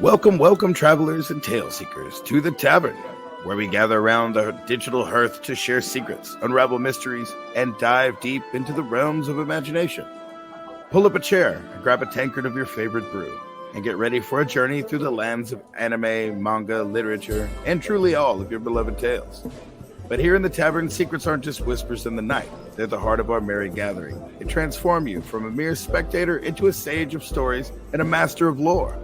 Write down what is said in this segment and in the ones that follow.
Welcome, welcome, travelers and tale seekers, to the tavern, where we gather around the digital hearth to share secrets, unravel mysteries, and dive deep into the realms of imagination. Pull up a chair and grab a tankard of your favorite brew, and get ready for a journey through the lands of anime, manga, literature, and truly all of your beloved tales. But here in the tavern, secrets aren't just whispers in the night. They're the heart of our merry gathering. They transform you from a mere spectator into a sage of stories and a master of lore.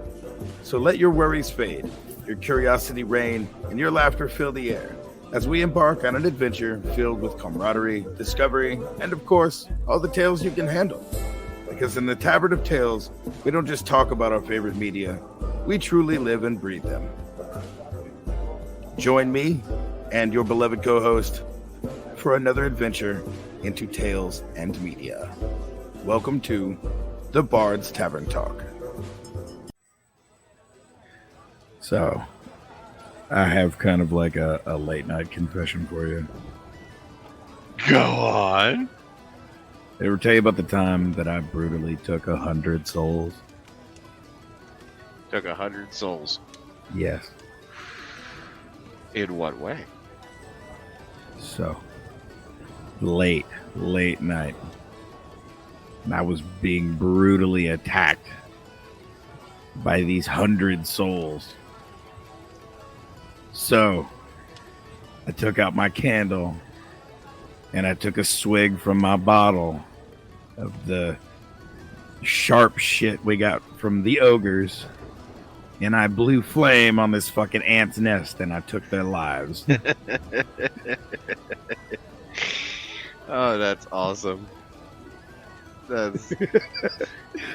So let your worries fade, your curiosity reign, and your laughter fill the air as we embark on an adventure filled with camaraderie, discovery, and of course, all the tales you can handle. Because in the Tavern of Tales, we don't just talk about our favorite media, we truly live and breathe them. Join me and your beloved co-host for another adventure into tales and media. Welcome to the Bard's Tavern Talk. So, I have kind of like a late night confession for you. Go on. Ever tell you about the time that I brutally took 100 souls? Took 100 souls. Yes. In what way? So, late night. And I was being brutally attacked by these 100 souls. So, I took out my candle and I took a swig from my bottle of the sharp shit we got from the ogres, and I blew flame on this fucking ant's nest and I took their lives. Oh, that's awesome. That's...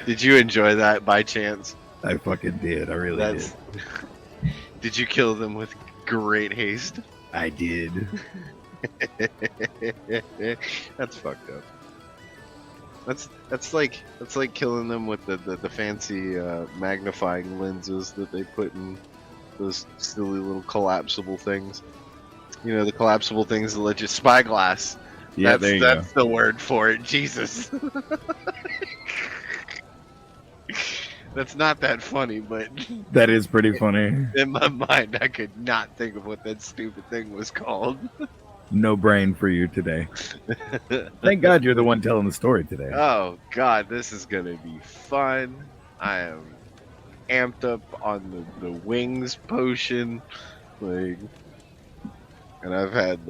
Did you enjoy that by chance? I fucking did. I really did. Did you kill them with great haste? I did. That's fucked up. That's like killing them with the fancy magnifying lenses that they put in those silly little collapsible things. You know, the collapsible things that let you spyglass. Yeah, that's the word for it. Jesus. That's not that funny, but that is pretty funny. In my mind, I could not think of what that stupid thing was called. No brain for you today. Thank God you're the one telling the story today. Oh, God, this is going to be fun. I am amped up on the wings potion. And I've had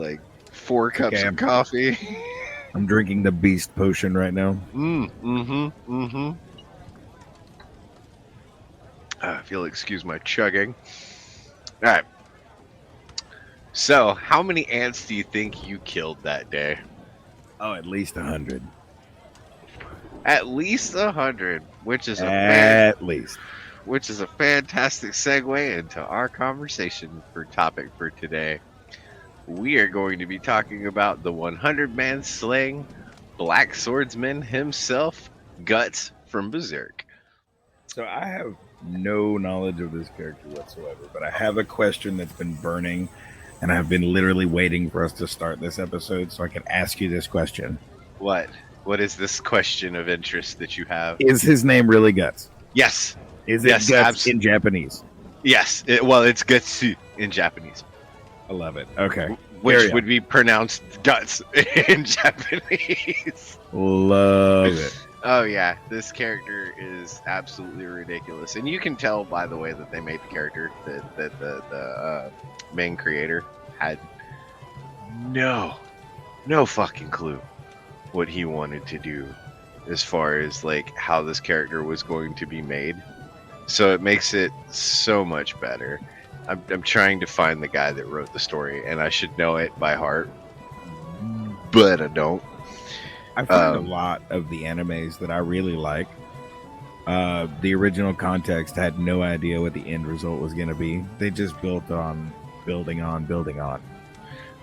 4 cups of coffee. I'm drinking the beast potion right now. If you'll excuse my chugging. All right. So, how many ants do you think you killed that day? Oh, at least 100. At least 100, which is which is a fantastic segue into our conversation topic for today. We are going to be talking about the 100-man slaying black swordsman himself, Guts from Berzerk. So I have no knowledge of this character whatsoever, but I have a question that's been burning, and I've been literally waiting for us to start this episode so I can ask you this question. What? What is this question of interest that you have? Is his name really Guts? Yes. Is it Guts in Japanese? Yes. It's Gutsu in Japanese. I love it. Okay. Which would be pronounced Guts in Japanese. Love it. Oh yeah, this character is absolutely ridiculous, and you can tell by the way that they made the character that the main creator had no fucking clue what he wanted to do as far as how this character was going to be made. So it makes it so much better. I'm trying to find the guy that wrote the story, and I should know it by heart, but I don't. I find a lot of the animes that I really like. The original context had no idea what the end result was going to be. They just built on building on.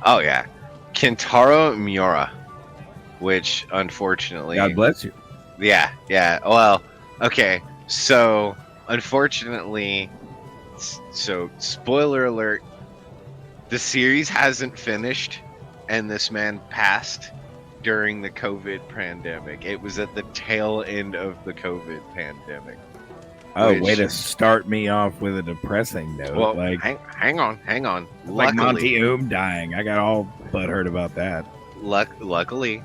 Oh yeah, Kentaro Miura, which unfortunately, God bless you. Yeah. Well, okay. So unfortunately, spoiler alert: the series hasn't finished, and this man passed during the COVID pandemic. It was at the tail end of the COVID pandemic. Oh, Which- way to start me off with a depressing note. Well, like hang on. like Monty Oom dying. I got all butthurt about that. Luckily,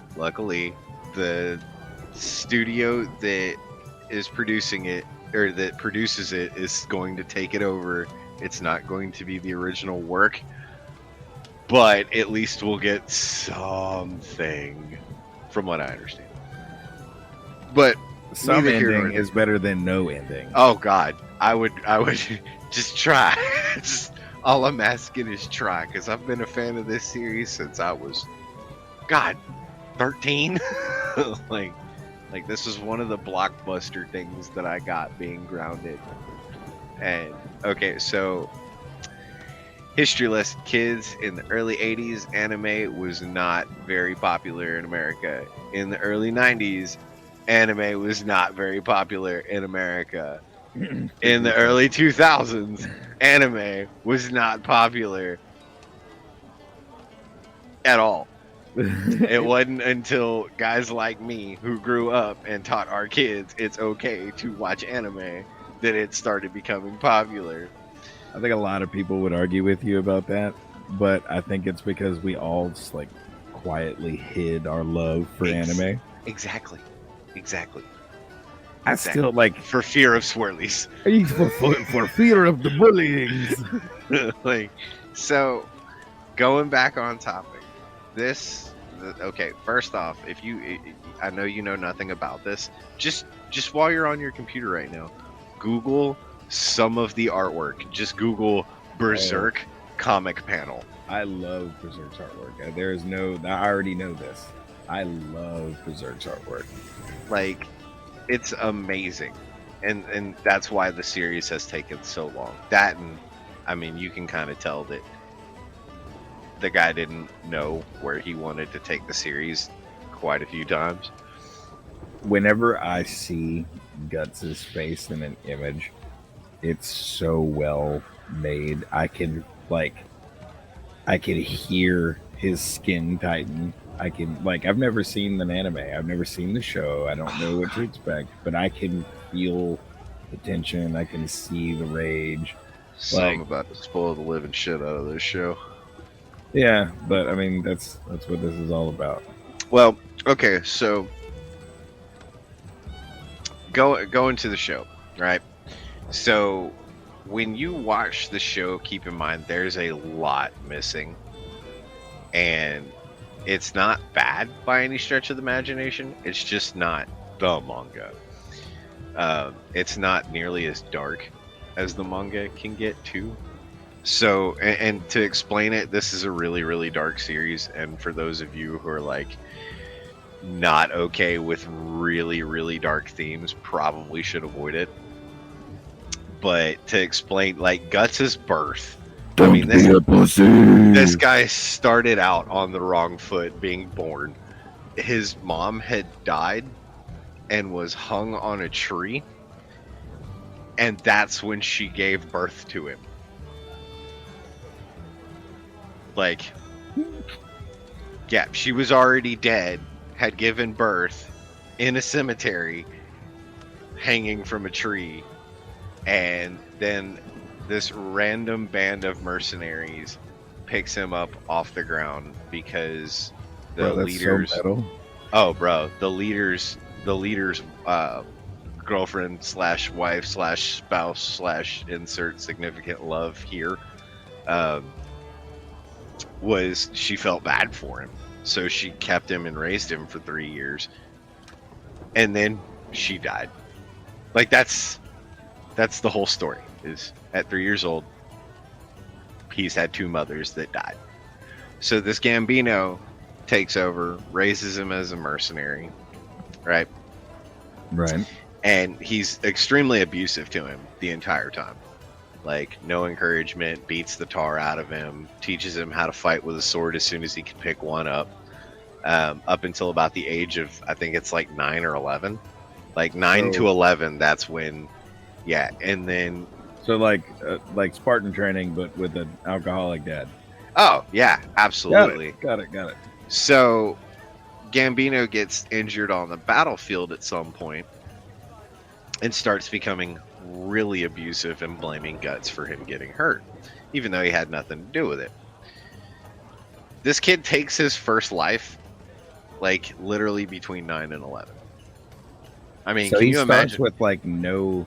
the studio that is producing it, or that produces it, is going to take it over. It's not going to be the original work, but at least we'll get something, from what I understand. But Some neither here nor ending is better than no ending. oh God, I would just try. Just all I'm asking is try, because I've been a fan of this series since I was, God, 13. like this was one of the blockbuster things that I got being grounded. And okay, so history lesson, kids. In the early 80s, anime was not very popular in America. In the early 90s, anime was not very popular in America. In the early 2000s, anime was not popular at all. It wasn't until guys like me, who grew up and taught our kids it's okay to watch anime, that it started becoming popular. I think a lot of people would argue with you about that, but I think it's because we all just like quietly hid our love for anime. Exactly. I still like For fear of swirlies. for fear of the bullying. Like, so going back on topic, okay, first off, I know you know nothing about this, just while you're on your computer right now, Google some of the artwork. Just Google Berzerk comic panel. I love Berzerk's artwork. I already know this. I love Berzerk's artwork. Like, it's amazing, and that's why the series has taken so long. That, and I mean, you can kind of tell that the guy didn't know where he wanted to take the series quite a few times. Whenever I see Guts' face in an image, it's so well made. I can hear his skin tighten. I've never seen an anime. I've never seen the show. I don't know what to expect, but I can feel the tension. I can see the rage. So I'm about to spoil the living shit out of this show. Yeah, but I mean, that's what this is all about. Well, okay, so go into the show, right? So when you watch the show, keep in mind there's a lot missing, and it's not bad by any stretch of the imagination. It's just not the manga. It's not nearly as dark as the manga can get too. So, and to explain it, this is a really, really dark series, and for those of you who are like not okay with really, really dark themes, probably should avoid it. But to explain, like, Guts' birth, this guy started out on the wrong foot being born. His mom had died and was hung on a tree, and that's when she gave birth to him. Like, yeah, she was already dead, had given birth in a cemetery, hanging from a tree, and then this random band of mercenaries picks him up off the ground because the leaders. So metal. Oh, bro, the leaders' girlfriend slash wife slash spouse slash insert significant love here. She felt bad for him, so she kept him and raised him for 3 years, and then she died. Like, that's the whole story. Is at 3 years old, he's had 2 mothers that died. So this Gambino takes over, raises him as a mercenary, right? Right. And he's extremely abusive to him the entire time. Like, no encouragement, beats the tar out of him, teaches him how to fight with a sword as soon as he can pick one up until about the age of, I think it's like 9 or 11. Like 9 to 11, that's when, yeah. And then... So like Spartan training, but with an alcoholic dad. Oh, yeah, absolutely. Got it. So Gambino gets injured on the battlefield at some point and starts becoming really abusive and blaming Guts for him getting hurt, even though he had nothing to do with it. This kid takes his first life, like literally between 9 and 11. I mean, So can he you starts imagine? with like no.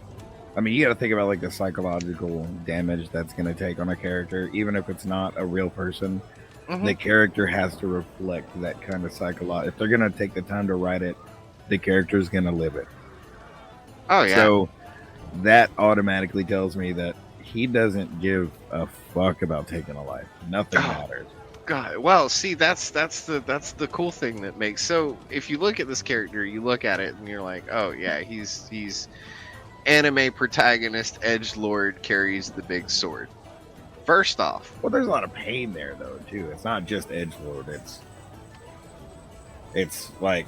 I mean, you got to think about like the psychological damage that's going to take on a character, even if it's not a real person. Mhm. The character has to reflect that kind of psychological. If they're going to take the time to write it, the character's going to live it. Oh yeah. So that automatically tells me that he doesn't give a fuck about taking a life. Nothing Oh. matters. God, well, see, that's the cool thing that makes. So if you look at this character, you look at it and you're like, oh yeah, he's anime protagonist, edgelord, carries the big sword. First off, Well, there's a lot of pain there though too. It's not just edgelord. It's like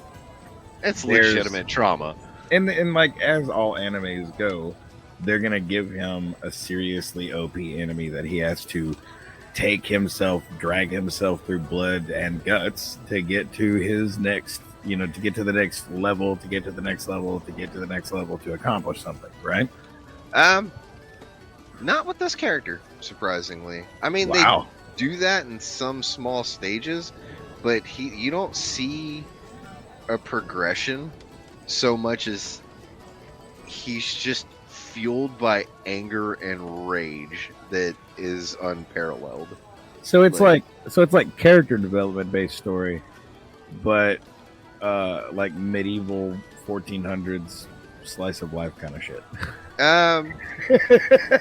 it's There's- legitimate trauma. and like as all animes go, they're gonna give him a seriously OP enemy that he has to take himself, drag himself through blood and guts to get to his next, to get to the next level, to get to the next level, to get to the next level to accomplish something, right? Not with this character, surprisingly. I mean, Wow. they do that in some small stages, but you don't see a progression so much as he's just fueled by anger and rage that is unparalleled. So it's like character development based story, but like medieval 1400s slice of life kind of shit.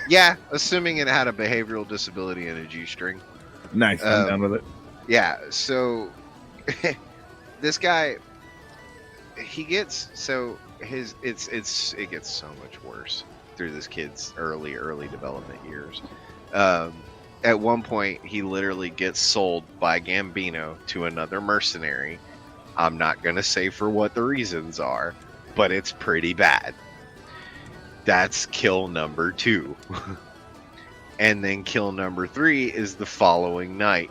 Yeah, assuming it had a behavioral disability and a G-string. Nice, I'm done with it. Yeah, so this guy, he gets it gets so much worse through this kid's early development years. At one point, he literally gets sold by Gambino to another mercenary. I'm not gonna say for what the reasons are, but it's pretty bad. That's kill number 2. And then kill number 3 is the following night,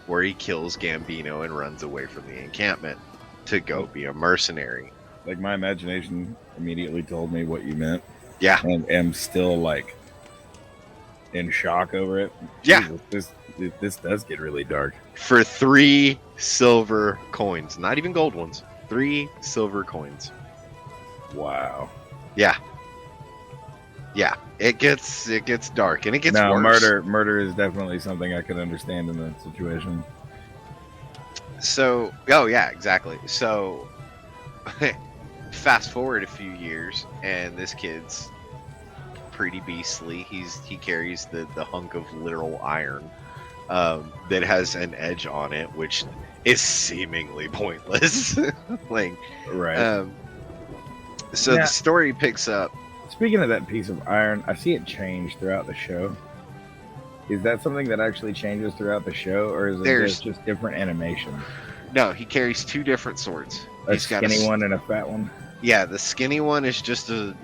where he kills Gambino and runs away from the encampment to go be a mercenary. Like my imagination immediately told me what you meant. Yeah. And am still like in shock over it. Yeah. Jesus, this does get really dark. For 3 silver coins, not even gold ones. 3 silver coins. Wow. Yeah. Yeah. It gets dark and it gets No, worse. murder is definitely something I could understand in that situation. So, oh yeah, exactly. So, fast forward a few years, and this kid's pretty beastly. He carries the hunk of literal iron that has an edge on it, which is seemingly pointless. Like, Right. so Yeah. the story picks up. Speaking of that piece of iron, I see it change throughout the show. Is that something that actually changes throughout the show, or is it just different animation? No, he carries 2 different swords. A He's got skinny one and a fat one? Yeah, the skinny one is just a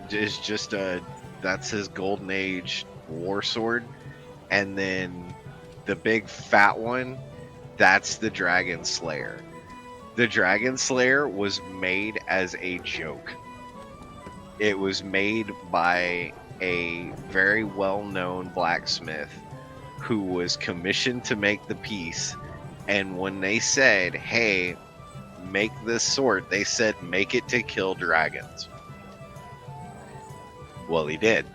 that's his golden age war sword, and then the big fat one, that's the Dragon Slayer. The Dragon Slayer was made as a joke. It was made by a very well-known blacksmith who was commissioned to make the piece, and when they said, hey, make this sword, they said make it to kill dragons. Well, he did.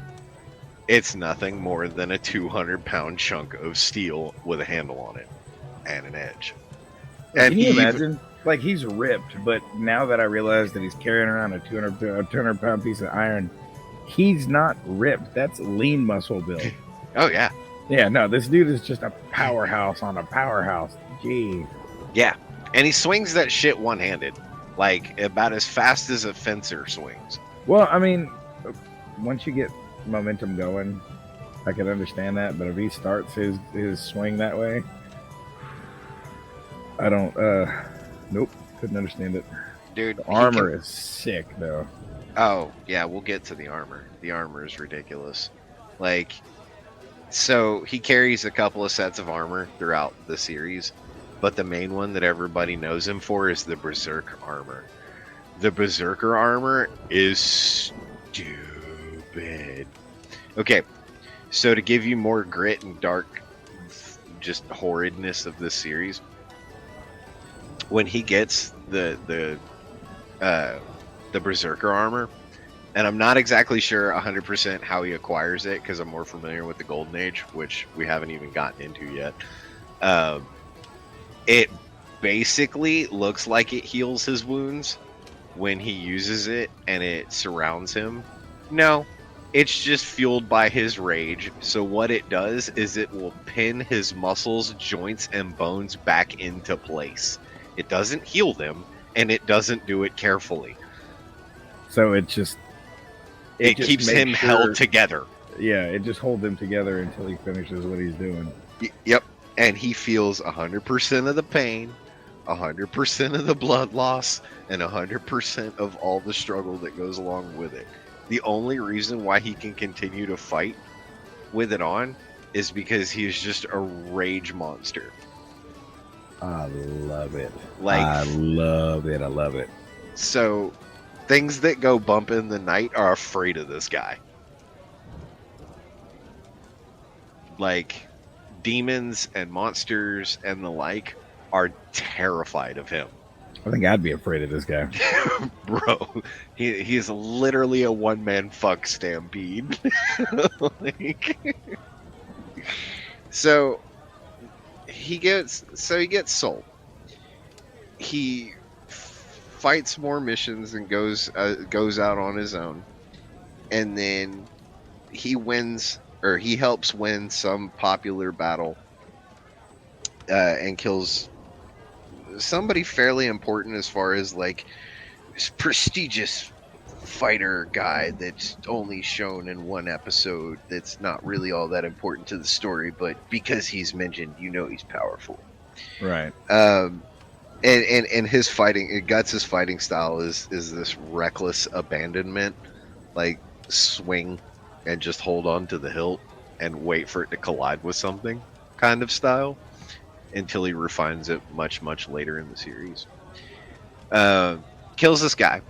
It's nothing more than a 200-pound chunk of steel with a handle on it and an edge. And Can you he- imagine? Like, he's ripped, but now that I realize that he's carrying around a 200-pound piece of iron, he's not ripped. That's lean muscle build. Oh yeah, Yeah, no, this dude is just a powerhouse on a powerhouse. Gee. yeah, and he swings that shit one-handed, like about as fast as a fencer swings. Well, I mean, once you get momentum going, I can understand that, but if he starts his swing that way, I don't, nope, couldn't understand it. Dude, The armor is sick, though. Oh, yeah, we'll get to the armor. The armor is ridiculous. Like, so he carries a couple of sets of armor throughout the series. but the main one that everybody knows him for is the Berzerk armor. The Berzerker armor is stupid. Okay, so to give you more grit and dark, just horridness of this series, when he gets the Berzerker armor, and I'm not exactly sure 100% how he acquires it because I'm more familiar with the Golden Age, which we haven't even gotten into yet. It basically looks like it heals his wounds when he uses it and it surrounds him. No, it's just fueled by his rage. So what it does is it will pin his muscles, joints, and bones back into place. It doesn't heal them, and it doesn't do it carefully. So it keeps him held together. Yeah, it just holds him together until he finishes what he's doing. Yep, and he feels 100% of the pain, 100% of the blood loss, and 100% of all the struggle that goes along with it. The only reason why he can continue to fight with it on is because he is just a rage monster. I love it. I love it. I love it. So, things that go bump in the night are afraid of this guy. Like, demons and monsters and the like are terrified of him. I think I'd be afraid of this guy. Bro, he is literally a one-man fuck stampede. So he gets sold. He fights more missions and goes out on his own, and then he wins, or he helps win some popular battle, and kills somebody fairly important as far as like prestigious fighter guy that's only shown in one episode that's not really all that important to the story, but because he's mentioned, he's powerful. Right. And his fighting, Guts' fighting style is this reckless abandonment, like swing and just hold on to the hilt and wait for it to collide with something kind of style, until he refines it much, much later in the series. Kills this guy,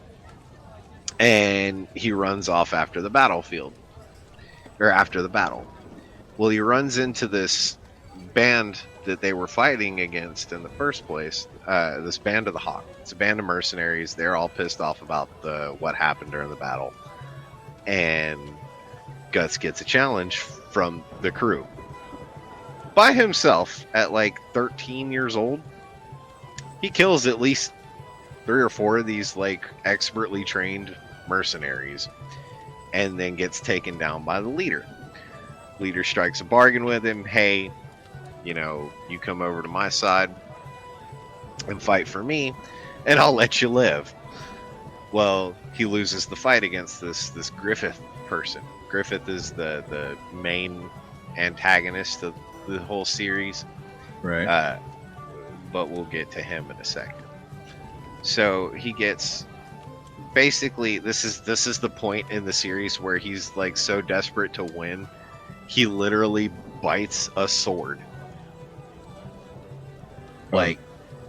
and he runs off after the battlefield, or after the battle. Well, he runs into this band that they were fighting against in the first place, this Band of the Hawk. It's a band of mercenaries. They're all pissed off about what happened during the battle. And Guts gets a challenge from the crew. By himself, at like 13 years old, he kills at least 3 or 4 of these like expertly trained mercenaries, and then gets taken down by the leader. Leader strikes a bargain with him. Hey, you come over to my side and fight for me, and I'll let you live. Well, he loses the fight against this Griffith person. Griffith is the main antagonist of the whole series, right? But we'll get to him in a second. So he gets, basically, this is the point in the series where he's like so desperate to win, he literally bites a sword. Like,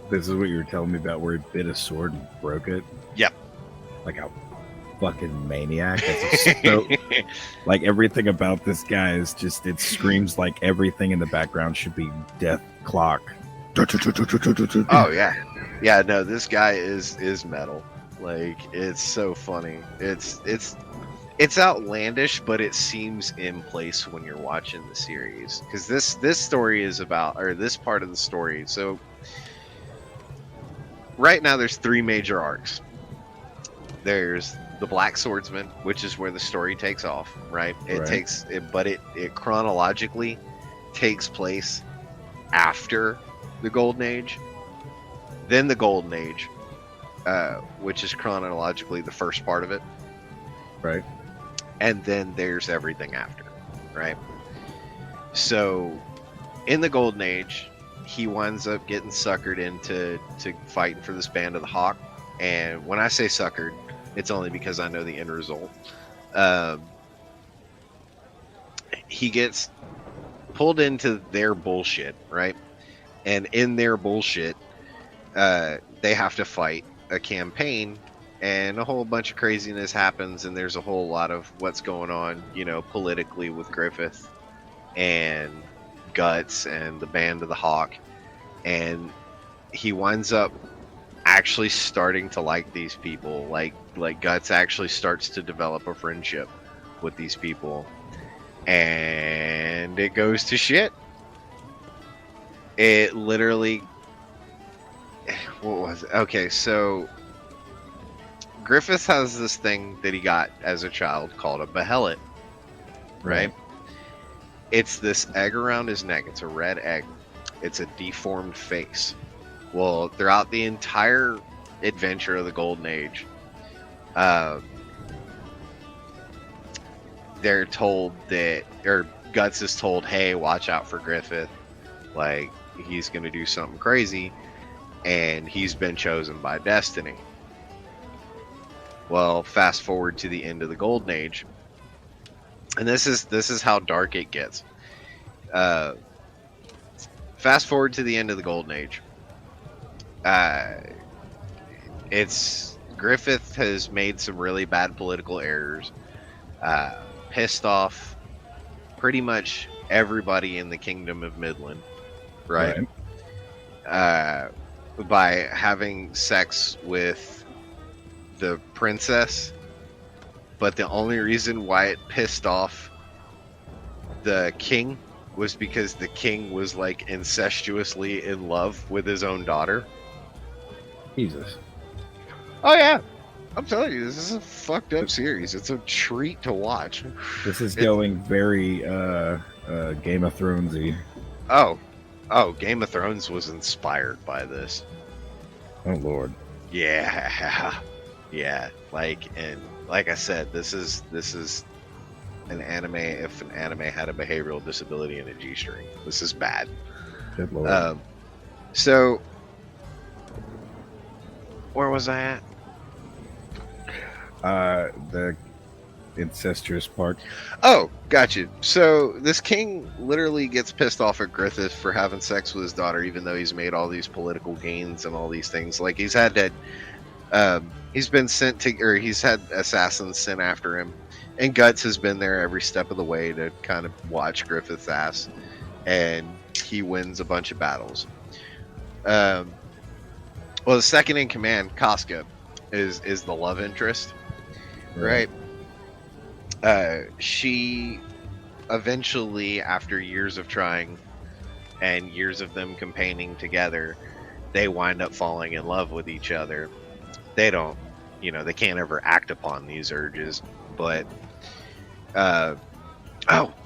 this is what you were telling me about, where he bit a sword and broke it. Yep. Like a fucking maniac. That's so, like, everything about this guy is just, it screams like everything in the background should be death clock. Oh yeah, no, this guy is metal. Like, it's so funny. It's outlandish, but it seems in place when you're watching the series, because this story is about, or this part of the story. So right now there's 3 major arcs. There's the Black Swordsman, which is where the story takes off, right? It chronologically takes place after the Golden Age. Then the Golden Age, which is chronologically the first part of it. Right. And then there's everything after, right? So in the Golden Age, he winds up getting suckered into fighting for this Band of the Hawk. And when I say suckered, it's only because I know the end result. He gets pulled into their bullshit, right? And in their bullshit, they have to fight a campaign, and a whole bunch of craziness happens, and there's a whole lot of what's going on, politically with Griffith and Guts and the Band of the Hawk, and he winds up actually starting to like these people. Like Guts actually starts to develop a friendship with these people, and it goes to shit. It literally, what was it? Okay, so Griffith has this thing that he got as a child called a behelit, right? It's this egg around his neck. It's a red egg. It's a deformed face. Well, throughout the entire adventure of the Golden Age, they're told that, or Guts is told, hey, watch out for Griffith. Like, he's going to do something crazy, and he's been chosen by destiny. Well, fast forward to the end of the Golden Age, and this is how dark it gets. Fast forward to the end of the Golden Age. It's Griffith has made some really bad political errors, pissed off pretty much everybody in the Kingdom of Midland, right? By having sex with the princess, but the only reason why it pissed off the king was because the king was like incestuously in love with his own daughter. Jesus. Oh yeah, I'm telling you, this is a fucked up series. It's a treat to watch. This is going very Game of Thronesy. Oh, Game of Thrones was inspired by this. Oh Lord. Yeah. Like I said, this is an anime. If an anime had a behavioral disability and a G-string, this is bad. Good Lord. So where was I at? The incestuous part. Oh, gotcha. So this king literally gets pissed off at Griffith for having sex with his daughter, even though he's made all these political gains and all these things. Like he's had that. He's been sent to, or he's had assassins sent after him, and Guts has been there every step of the way to kind of watch Griffith's ass, and he wins a bunch of battles. Well, the second in command, Casca, is the love interest, right? She eventually, after years of trying and years of them campaigning together, they wind up falling in love with each other. They don't, they can't ever act upon these urges, but oh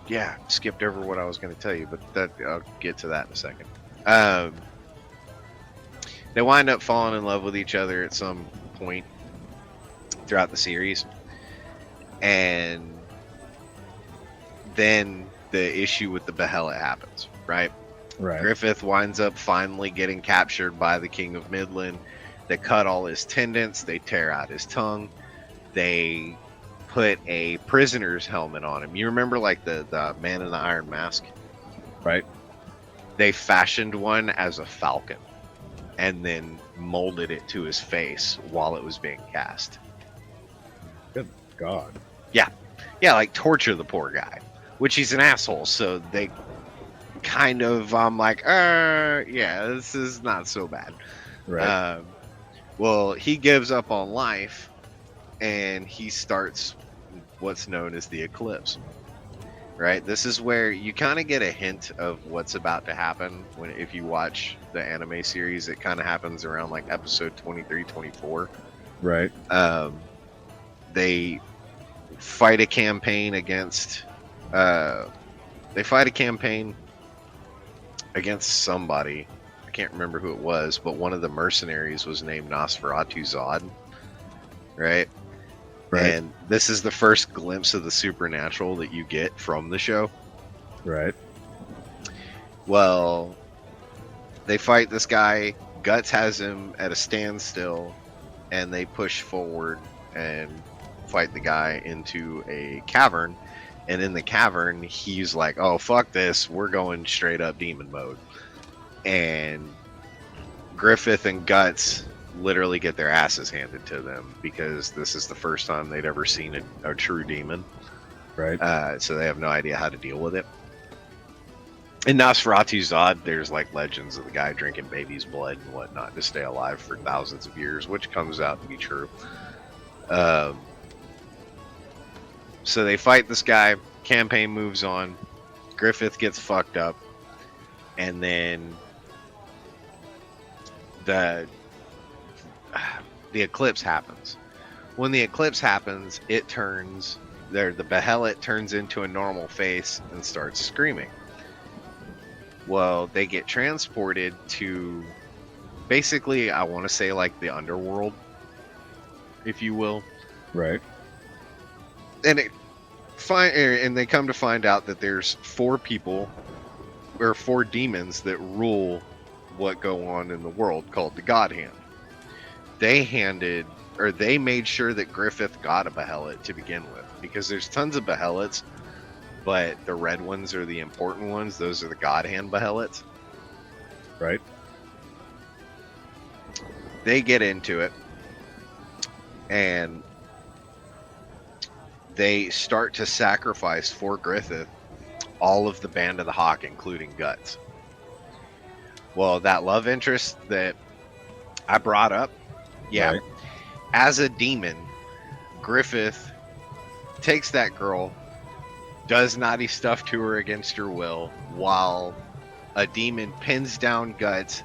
yeah, skipped over what I was going to tell you, but I'll get to that in a second. They wind up falling in love with each other at some point throughout the series, and then the issue with the behelit happens, right? Griffith winds up finally getting captured by the King of Midland. They cut all his tendons, they tear out his tongue, they put a prisoner's helmet on him. You remember like the Man in the Iron Mask? Right. They fashioned one as a falcon and then molded it to his face while it was being cast. Good God. Yeah, like torture the poor guy, which he's an asshole, so they kind of, I'm like, yeah, this is not so bad. Right. Well, he gives up on life, and he starts what's known as the eclipse. Right? This is where you kind of get a hint of what's about to happen if you watch the anime series. It kind of happens around like episode 23, 24. Right. They fight a campaign against somebody. I can't remember who it was, but one of the mercenaries was named Nosferatu Zod. Right? And this is the first glimpse of the supernatural that you get from the show. Right. Well, they fight this guy. Guts has him at a standstill, and they push forward and fight the guy into a cavern. And in the cavern, he's like, oh, fuck this. We're going straight up demon mode. and Griffith and Guts literally get their asses handed to them because this is the first time they'd ever seen a true demon. Right. So they have no idea how to deal with it. In Nosferatu's Zod, there's like legends of the guy drinking baby's blood and whatnot to stay alive for thousands of years, which comes out to be true. So they fight this guy. Campaign moves on. Griffith gets fucked up, and then the eclipse happens. When the eclipse happens, the behelit turns into a normal face and starts screaming. Well, they get transported to basically, I want to say like the underworld, if you will. Right. And they come to find out that there's 4 people or 4 demons that rule what go on in the world, called the God Hand. They made sure that Griffith got a behelit to begin with, because there's tons of behelits, but the red ones are the important ones. Those are the God Hand behelits. Right. They get into it, and they start to sacrifice for Griffith all of the Band of the Hawk, including Guts. Well, that love interest that I brought up, yeah, Right. As a demon, Griffith takes that girl, does naughty stuff to her against her will, while a demon pins down Guts.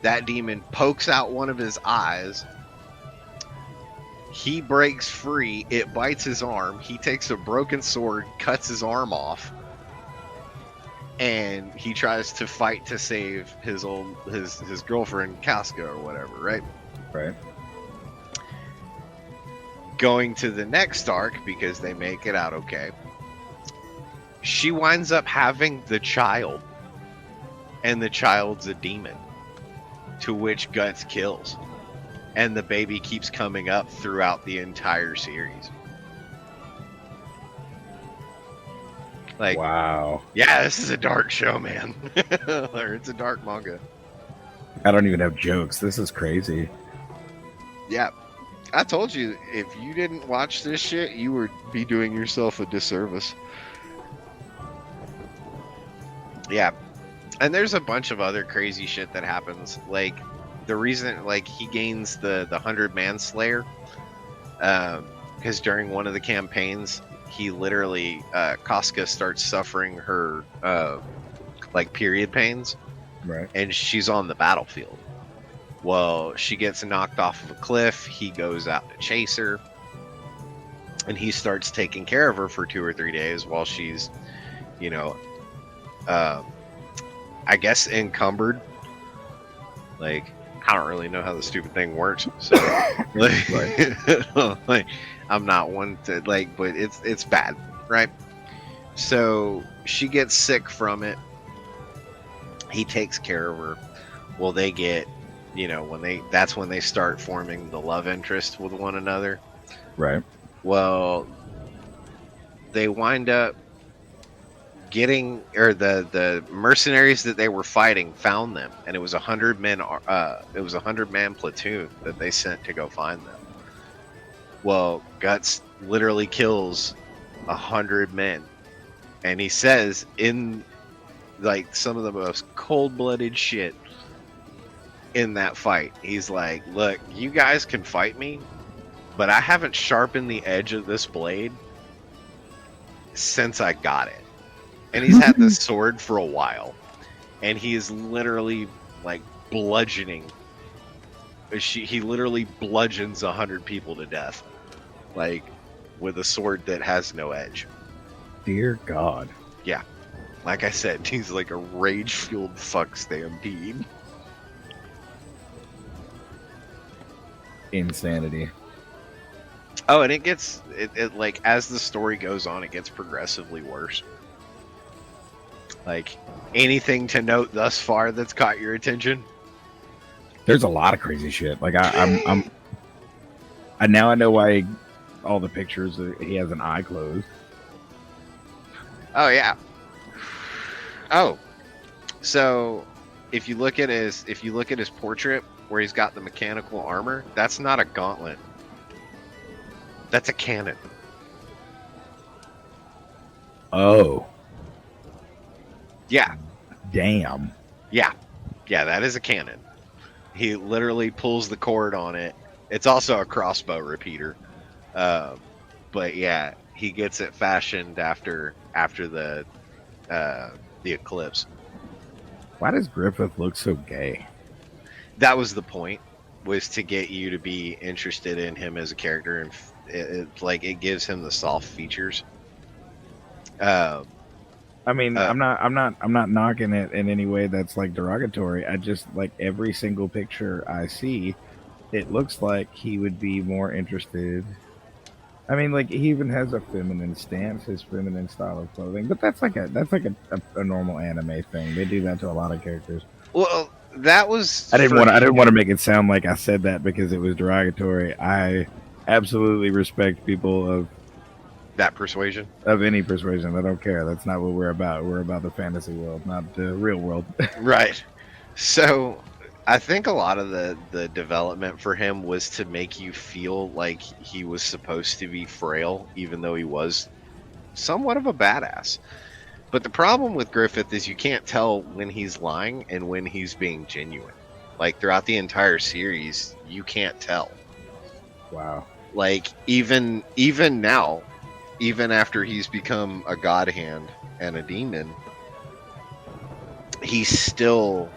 That demon pokes out one of his eyes. He breaks free. It bites his arm. He takes a broken sword, cuts his arm off, and he tries to fight to save his girlfriend Casca or whatever, right? Right. Going to the next arc, because they make it out okay, she winds up having the child, and the child's a demon, to which Guts kills. And the baby keeps coming up throughout the entire series. Like, Wow. yeah, this is a dark show, man. Or it's a dark manga. I don't even have jokes. This is crazy. Yeah. I told you, if you didn't watch this shit, you would be doing yourself a disservice. Yeah. And there's a bunch of other crazy shit that happens. Like, the reason, like, he gains the 100-man slayer, because during one of the campaigns, he literally, Casca starts suffering her, like, period pains. Right. And she's on the battlefield. Well, she gets knocked off of a cliff. He goes out to chase her, and he starts taking care of her for 2 or 3 days while she's, you know, I guess encumbered. Like, I don't really know how the stupid thing works, so like, like, I'm not one to like, but it's bad, right? So she gets sick from it. He takes care of her. Well, they get, you know, that's when they start forming the love interest with one another. Right. Well, they wind up getting, or the mercenaries that they were fighting found them, and it was 100 men. It was 100-man platoon that they sent to go find them. Well, Guts literally kills 100 men, and he says in like some of the most cold-blooded shit in that fight. He's like, "Look, you guys can fight me, but I haven't sharpened the edge of this blade since I got it." And he's had this sword for a while, and he is literally like bludgeoning. He literally bludgeons 100 people to death, like with a sword that has no edge. Dear God. Yeah, like I said, he's like a rage-fueled fuck stampede. Insanity. Oh, and it gets it like, as the story goes on, it gets progressively worse. Like, anything to note thus far that's caught your attention? There's a lot of crazy shit. Like I'm now I know why all the pictures he has an eye closed. Oh yeah. Oh, so if you look at his portrait where he's got the mechanical armor, that's not a gauntlet. That's a cannon. Oh, Yeah, damn. yeah, that is a cannon. He literally pulls the cord on it. It's also a crossbow repeater, but yeah, he gets it fashioned after the eclipse. Why does Griffith look so gay? That was the point, was to get you to be interested in him as a character, and it gives him the soft features. I mean, I'm not knocking it in any way that's like derogatory. I just like every single picture I see, it looks like he would be more interested. I mean, like he even has a feminine stance, his feminine style of clothing, but that's like a normal anime thing. They do that to a lot of characters. Well, that was I didn't want to make it sound like I said that because it was derogatory. I absolutely respect people of that persuasion. Of any persuasion. I don't care. That's not what we're about. We're about the fantasy world, not the real world. Right. So I think a lot of the development for him was to make you feel like he was supposed to be frail, even though he was somewhat of a badass. But the problem with Griffith is you can't tell when he's lying and when he's being genuine. Like throughout the entire series, you can't tell. Wow. Like even now, even after he's become a god hand and a demon, he's still,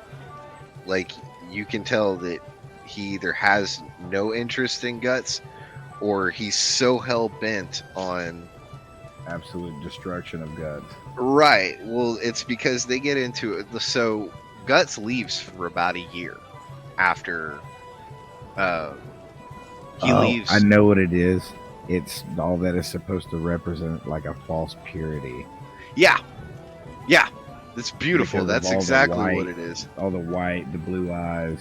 like, you can tell that he either has no interest in Guts or he's so hell-bent on absolute destruction of Guts. Right. Well, it's because they get into it. So Guts leaves for about a year after he leaves. I know what it is. It's all that is supposed to represent like a false purity. Yeah. That's beautiful. That's exactly what it is. All the white, the blue eyes.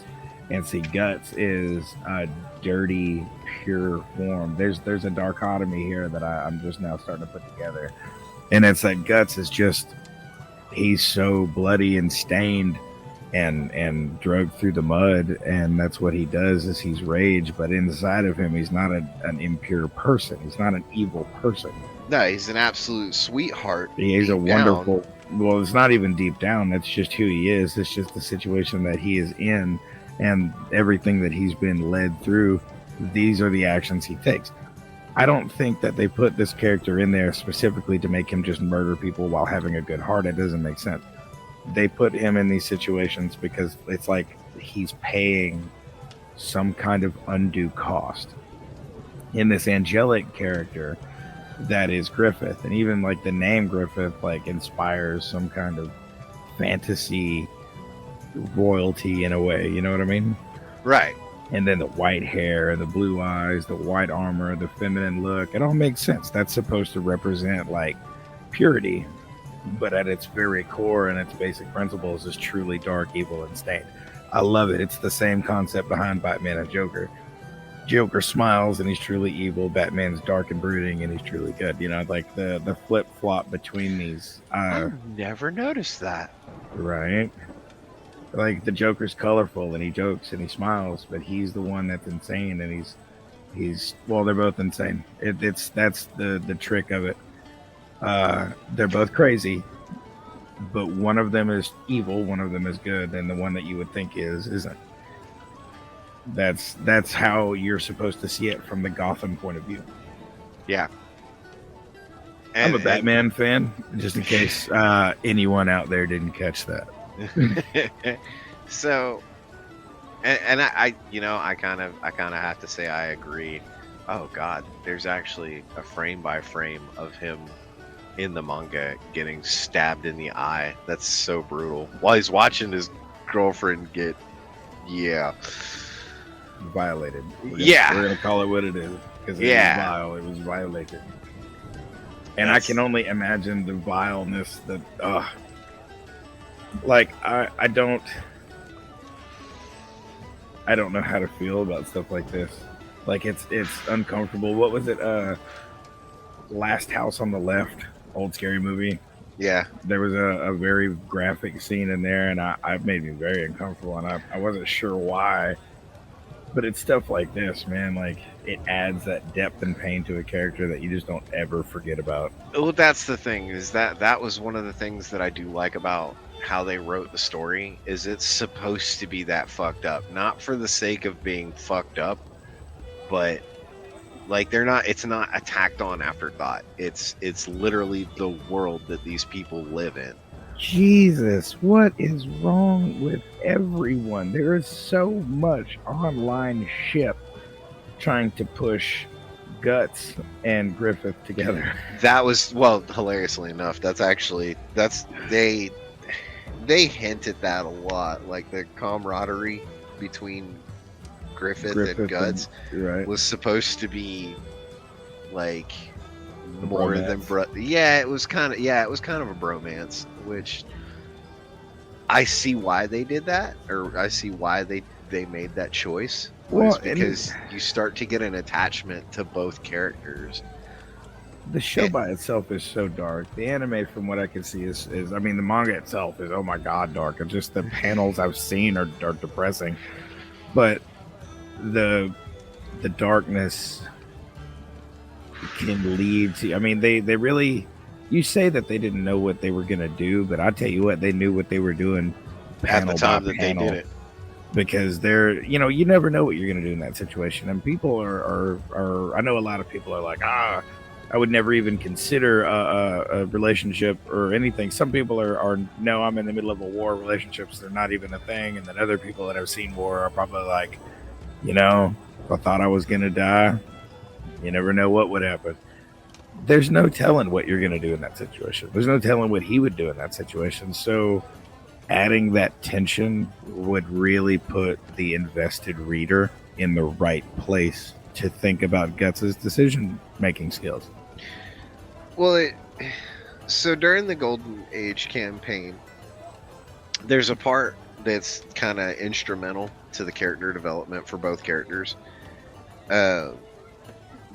And see, Guts is a dirty, pure form. There's a dichotomy here that I'm just now starting to put together. And it's that Guts is just, he's so bloody and stained and dragged through the mud, and that's what he does is he's rage, but inside of him he's not an impure person. He's not an evil person. No, he's an absolute sweetheart. He's a wonderful, well, it's not even deep down, that's just who he is. It's just the situation that he is in and everything that he's been led through. These are the actions he takes. I don't think that they put this character in there specifically to make him just murder people while having a good heart. It doesn't make sense. They put him in these situations because it's like he's paying some kind of undue cost in this angelic character that is Griffith. And even like the name Griffith like inspires some kind of fantasy royalty in a way, you know what I mean? Right. And then the white hair, the blue eyes, the white armor, the feminine look, it all makes sense. That's supposed to represent like purity, but at its very core and its basic principles is truly dark, evil, and stained. I love it. It's the same concept behind Batman and Joker. Joker smiles and he's truly evil. Batman's dark and brooding and he's truly good. You know, like the flip flop between these. I've never noticed that. Right. Like the Joker's colorful and he jokes and he smiles, but he's the one that's insane and he's well, they're both insane. That's the trick of it. They're both crazy, but one of them is evil, one of them is good, and the one that you would think isn't. That's how you're supposed to see it from the Gotham point of view. Yeah. I'm a Batman fan, just in case anyone out there didn't catch that. So, and I kind of have to say I agree. Oh God, there's actually a frame by frame of him in the manga getting stabbed in the eye. That's so brutal. While he's watching his girlfriend get, violated. We're gonna call it what it is because it was vile. It was violated, and I can only imagine the vileness that. Like I don't know how to feel about stuff like this. Like it's uncomfortable. What was it? Last House on the Left, old scary movie. Yeah. There was a very graphic scene in there, and I made me very uncomfortable, and I wasn't sure why. But it's stuff like this, man. Like, it adds that depth and pain to a character that you just don't ever forget about. Well, that's the thing, is that was one of the things that I do like about how they wrote the story, is it's supposed to be that fucked up, not for the sake of being fucked up, but like it's not a tacked on afterthought. It's literally the world that these people live in. Jesus, what is wrong with everyone? There is so much online shit trying to push Guts and Griffith together. That was, well, hilariously enough, they hint at that a lot, like the camaraderie between Griffith and Guts right. was supposed to be like A more bromance. than it was kind of a bromance, which I see why they did that, or I see why they made that choice. Well, Because you start to get an attachment to both characters. The show by itself is so dark. The anime, from what I can see, is I mean, the manga itself is, oh my god, dark. And just the panels I've seen are depressing. But the darkness can lead to, I mean, they really, you say that they didn't know what they were going to do, but I tell you what, they knew what they were doing At the time that panel. they did it. Because they're, you never know what you're going to do in that situation. And people are I know a lot of people are like, I would never even consider a relationship or anything. Some people are, no, I'm in the middle of a war. Relationships, they're not even a thing. And then other people that have seen war are probably like, if I thought I was going to die, you never know what would happen. There's no telling what you're going to do in that situation. There's no telling what he would do in that situation. So adding that tension would really put the invested reader in the right place to think about Guts' decision-making skills. Well, so during the Golden Age campaign, there's a part that's kind of instrumental to the character development for both characters.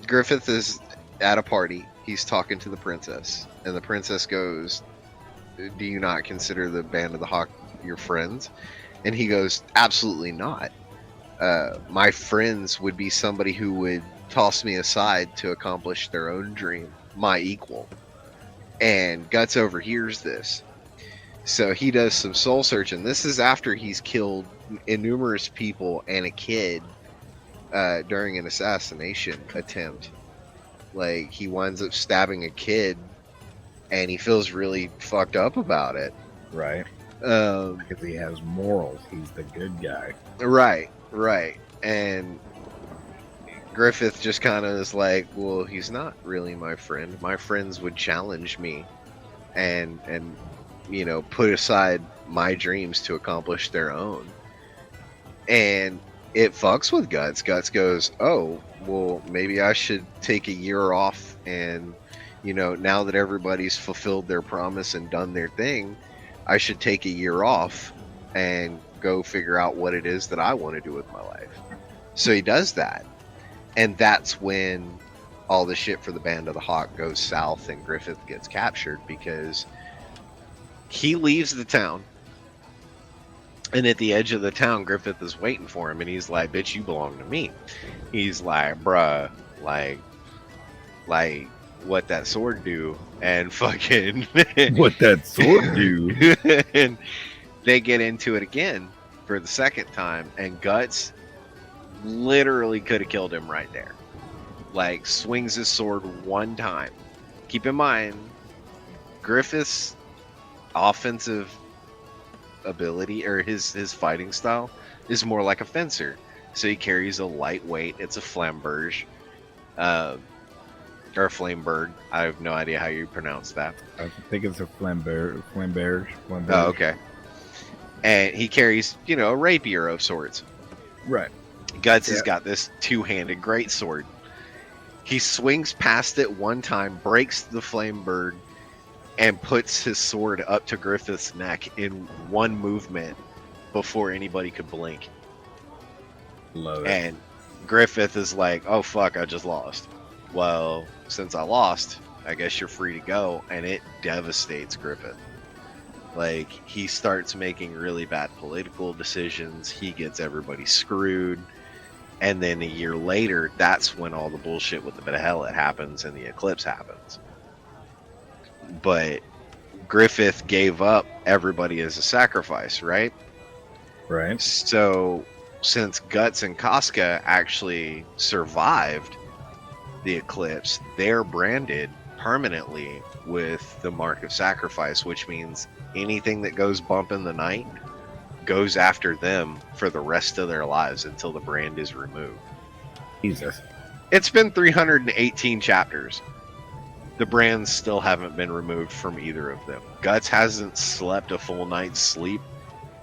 Griffith is at a party. He's talking to the princess, and the princess goes, "Do you not consider the Band of the Hawk your friends?" And he goes, "Absolutely not. My friends would be somebody who would toss me aside to accomplish their own dream, my equal." And Guts overhears this. So he does some soul searching. This is after he's killed numerous people and a kid during an assassination attempt. Like, he winds up stabbing a kid, and he feels really fucked up about it. Right. Because he has morals. He's the good guy. Right. And Griffith just kind of is like, well, he's not really my friend. My friends would challenge me and put aside my dreams to accomplish their own. And it fucks with Guts. Guts goes, oh, well, maybe I should take a year off, and now that everybody's fulfilled their promise and done their thing, I should take a year off and go figure out what it is that I want to do with my life. So he does that. And that's when all the shit for the Band of the Hawk goes south and Griffith gets captured, because he leaves the town. And at the edge of the town, Griffith is waiting for him, and he's like, "Bitch, you belong to me." He's like, "Bruh, like what that sword do?" And fucking What that sword do? And they get into it again for the second time, and Guts literally could have killed him right there. Like, swings his sword one time. Keep in mind, Griffith's offensive ability, or his fighting style, is more like a fencer. So he carries a lightweight, it's a flamberge, or a flambird. I have no idea how you pronounce that. I think it's a flamberge. Oh, okay. And he carries, a rapier of sorts. Right. Guts has got this two-handed greatsword. He swings past it one time, breaks the flamebird, and puts his sword up to Griffith's neck in one movement before anybody could blink. Love it. And Griffith is like, "Oh fuck, I just lost." Well, since I lost, I guess you're free to go, and it devastates Griffith. Like, he starts making really bad political decisions. He gets everybody screwed. And then a year later, that's when all the bullshit with the Behelit happens and the eclipse happens. But Griffith gave up everybody as a sacrifice, right? Right. So since Guts and Casca actually survived the eclipse, they're branded permanently with the mark of sacrifice, which means anything that goes bump in the night goes after them for the rest of their lives until the brand is removed. Jesus. It's been 318 chapters. The brands still haven't been removed from either of them. Guts hasn't slept a full night's sleep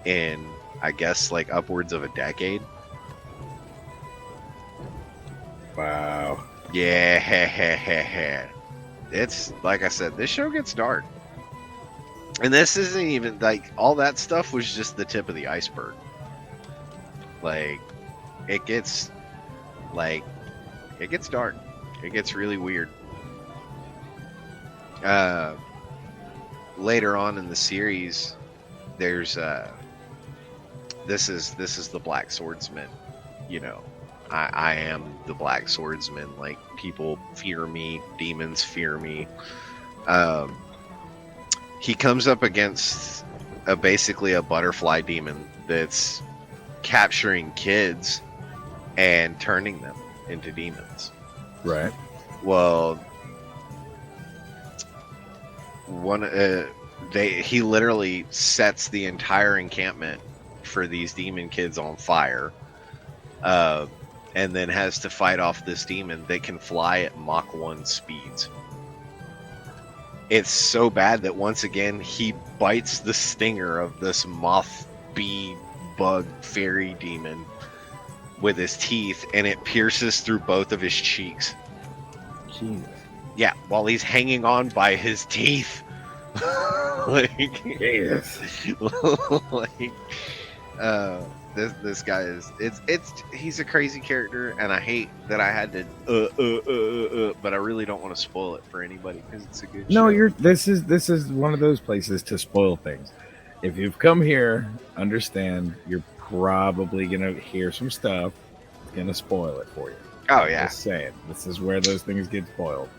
in, I guess, like upwards of a decade. Wow. Yeah. It's, like I said, this show gets dark. And this isn't even, like, all that stuff was just the tip of the iceberg. Like, it gets dark. It gets really weird. Later on in the series, there's this is the Black Swordsman. You know, I am the Black Swordsman. Like, people fear me, demons fear me. He comes up against basically a butterfly demon that's capturing kids and turning them into demons. Right. Well, he literally sets the entire encampment for these demon kids on fire, and then has to fight off this demon that can fly at Mach 1 speeds. It's so bad that once again he bites the stinger of this moth, bee, bug, fairy demon with his teeth, and it pierces through both of his cheeks. Jesus. Yeah, while he's hanging on by his teeth. Like, Yes. like, this guy is he's a crazy character, and I hate that I had to but I really don't want to spoil it for anybody because it's a good No, show. this is one of those places to spoil things. If you've come here, understand you're probably gonna hear some stuff that's gonna spoil it for you. Oh yeah, Just saying, this is where those things get spoiled.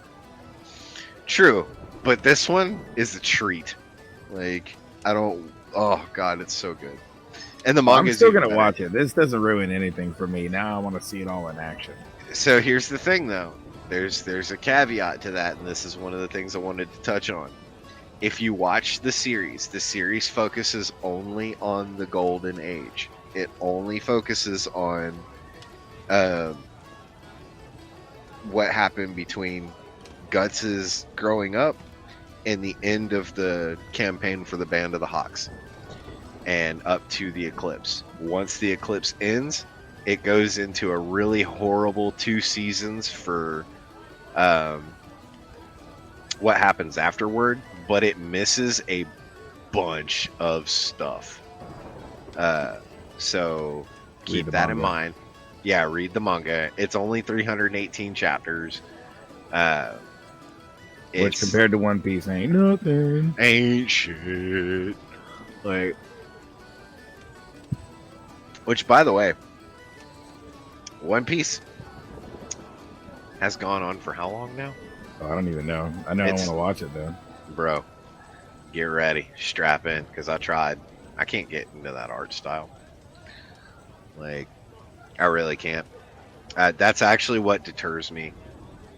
true, but this one is a treat. Like, oh god, it's so good. And the manga I'm is still even gonna better. watch it. This doesn't ruin anything for me. Now I want to see it all in action. So here's the thing, though. There's a caveat to that, and this is one of the things I wanted to touch on. If you watch the series focuses only on the Golden Age. It only focuses on what happened between Guts' growing up and the end of the campaign for the Band of the Hawks, and up to the eclipse. Once the eclipse ends, it goes into a really horrible 2 seasons for what happens afterward, but it misses a bunch of stuff. So keep that in mind. Yeah, read the manga. It's only 318 chapters. Which compared to One Piece ain't nothing. Ain't shit. Like, which, by the way, One Piece has gone on for how long now? Oh, I don't even know. I know I want to watch it though. Bro, get ready. Strap in, because I tried. I can't get into that art style. Like, I really can't. That's actually what deters me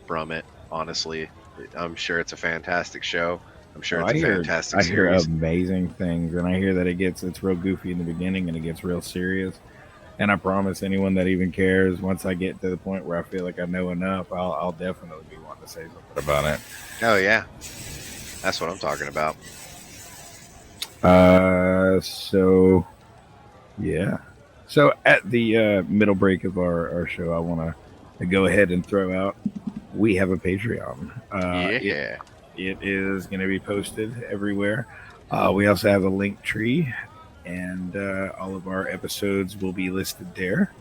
from it, honestly. I'm sure it's a fantastic show. I'm sure it's a fantastic series. I hear amazing things, and I hear that it's real goofy in the beginning and it gets real serious. And I promise anyone that even cares, once I get to the point where I feel like I know enough, I'll definitely be wanting to say something about it. Oh yeah, that's what I'm talking about. So yeah. So at the middle break of our show, I want to go ahead and throw out, we have a Patreon. Yeah. It is going to be posted everywhere. We also have a link tree, and all of our episodes will be listed there.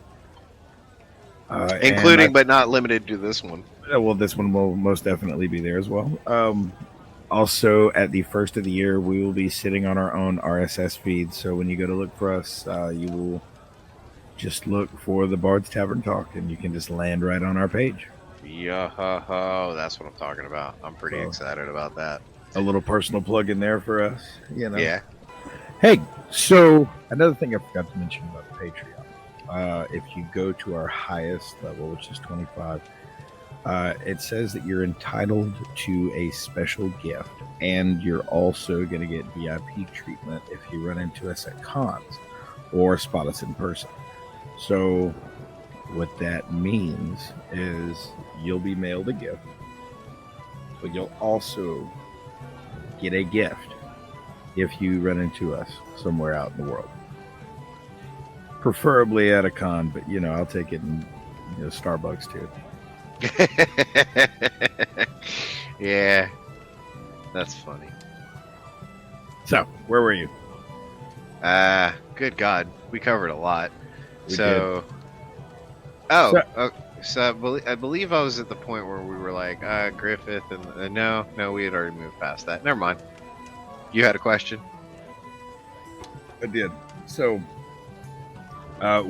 Including but not limited to this one. Well, this one will most definitely be there as well. Also, at the first of the year, we will be sitting on our own RSS feed. So when you go to look for us, you will just look for the Bard's Tavern Talk, and you can just land right on our page. Yo, that's what I'm talking about. I'm pretty So, excited about that. a little personal plug in there for us, you know. Yeah. Hey, so another thing I forgot to mention about the Patreon. If you go to our highest level, which is 25, it says that you're entitled to a special gift, and you're also going to get VIP treatment if you run into us at cons or spot us in person. So what that means is you'll be mailed a gift, but you'll also get a gift if you run into us somewhere out in the world. Preferably at a con, but I'll take it in Starbucks too. Yeah, that's funny. So, where were you? Good God, we covered a lot. We so, did. so I believe I was at the point where we were like, Griffith, and no, we had already moved past that. Never mind. You had a question? I did. So,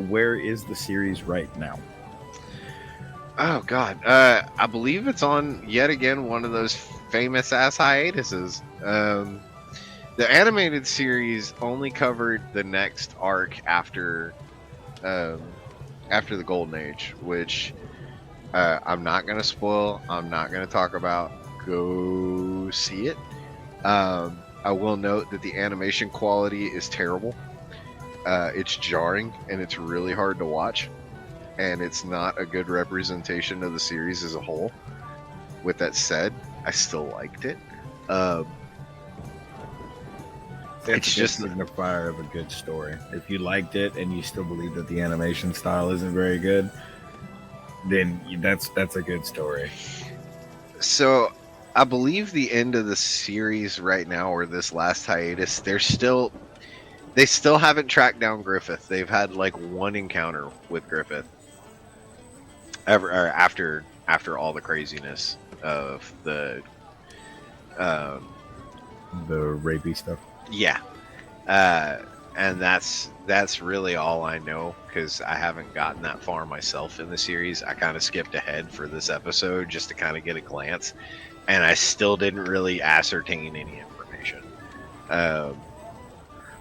where is the series right now? Oh God, I believe it's on yet again one of those famous ass hiatuses. The animated series only covered the next arc after the Golden Age, which I'm not gonna spoil. I'm not gonna talk about. Go see it. I will note that the animation quality is terrible. It's jarring and it's really hard to watch, and it's not a good representation of the series as a whole. With that said, I still liked it. It's just a signifier of a good story. If you liked it and you still believe that the animation style isn't very good, then that's a good story. So I believe the end of the series right now, or this last hiatus, they still haven't tracked down Griffith. They've had like one encounter with Griffith after all the craziness of the rapey stuff. Yeah, and that's really all I know, because I haven't gotten that far myself in the series. I kind of skipped ahead for this episode just to kind of get a glance, and I still didn't really ascertain any information.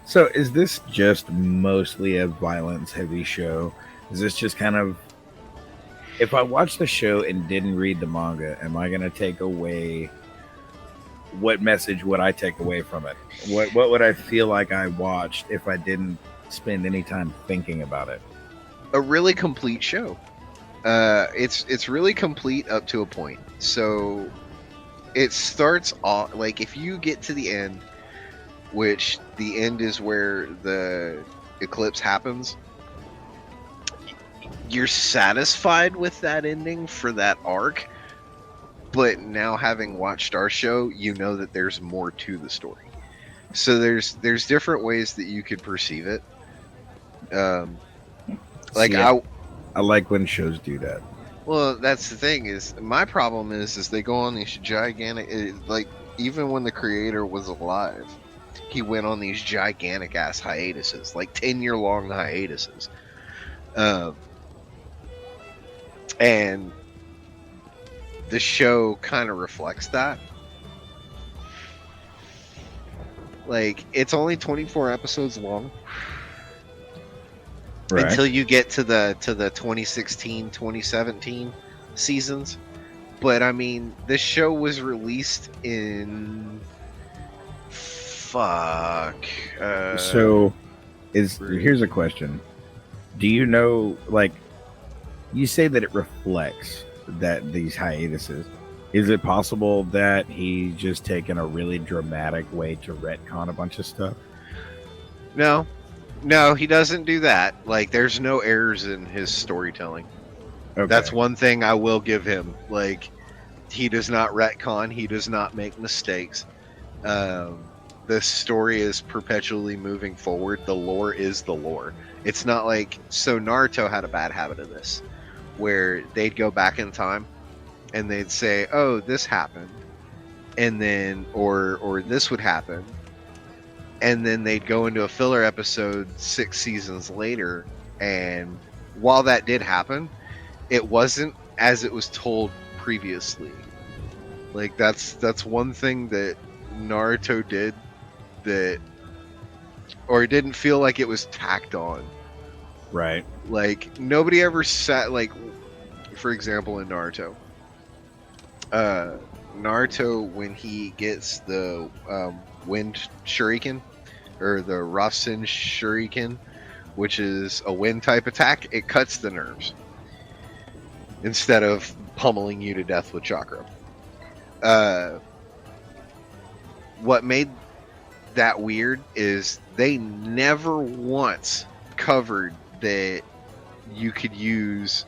So is this just mostly a violence-heavy show? Is this just kind of... If I watched the show and didn't read the manga, am I going to take away... What message would I take away from it? What would I feel like I watched if I didn't spend any time thinking about it? A really complete show. It's really complete up to a point. So it starts off, like, if you get to the end, which the end is where the eclipse happens, you're satisfied with that ending for that arc. But now, having watched our show, you know that there's more to the story. So there's different ways that you could perceive it. I like when shows do that. Well, that's the thing, is my problem is they go on these gigantic, like, even when the creator was alive, he went on these gigantic ass hiatuses, like 10-year-long hiatuses. And the show kind of reflects that. Like, it's only 24 episodes long. Right. Until you get to the 2016, 2017 seasons. But I mean, this show was released in here's a question. Do you know, like, you say that it reflects that these hiatuses, is it possible that he's just taken a really dramatic way to retcon a bunch of stuff? No, he doesn't do that. Like, there's no errors in his storytelling. Okay. That's one thing I will give him. Like, he does not retcon, he does not make mistakes. The story is perpetually moving forward. The lore is the lore. It's not like, so Naruto had a bad habit of this, where they'd go back in time and they'd say, "Oh, this happened," and then or this would happen, and then they'd go into a filler episode 6 seasons later, and while that did happen, it wasn't as it was told previously. Like that's one thing that Naruto did that, or it didn't feel like it was tacked on. Right. Like nobody ever sat, like, for example, in Naruto, when he gets the wind shuriken, or the Rasen shuriken, which is a wind type attack, it cuts the nerves instead of pummeling you to death with chakra. What made that weird is they never once covered that you could use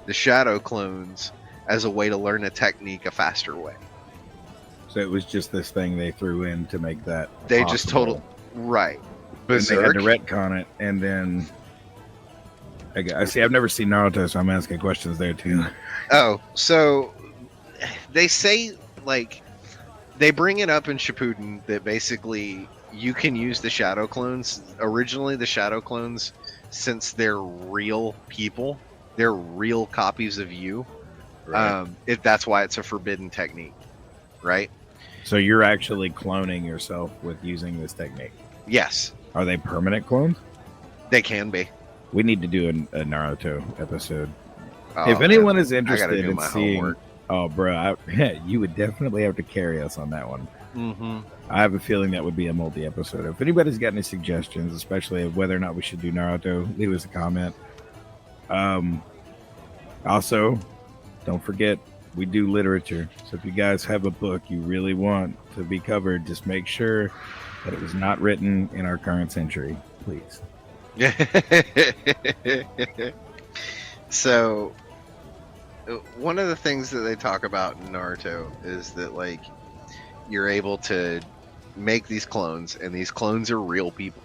the shadow clones as a way to learn a technique a faster way. So it was just this thing they threw in to make that They possible. just total right. And they had to Berzerk. retcon it, and then I see. I've never seen Naruto, so I'm asking questions there too. Oh, so they say, like, they bring it up in Shippuden that basically you can use the shadow clones. Originally, the shadow clones, since they're real people, they're real copies of you. Right. That's why it's a forbidden technique, right? So you're actually cloning yourself with using this technique. Yes, Are they permanent clones? they can be. We need to do a Naruto episode. Oh, If anyone man, is I gotta interested do in my seeing, homework. oh, bro, you would definitely have to carry us on that one. Mm-hmm. I have a feeling that would be a multi-episode. If anybody's got any suggestions, especially of whether or not we should do Naruto, leave us a comment. Also, don't forget, we do literature. So if you guys have a book you really want to be covered, just make sure that it was not written in our current century, please. So, one of the things that they talk about in Naruto is that, like, you're able to make these clones, and these clones are real people.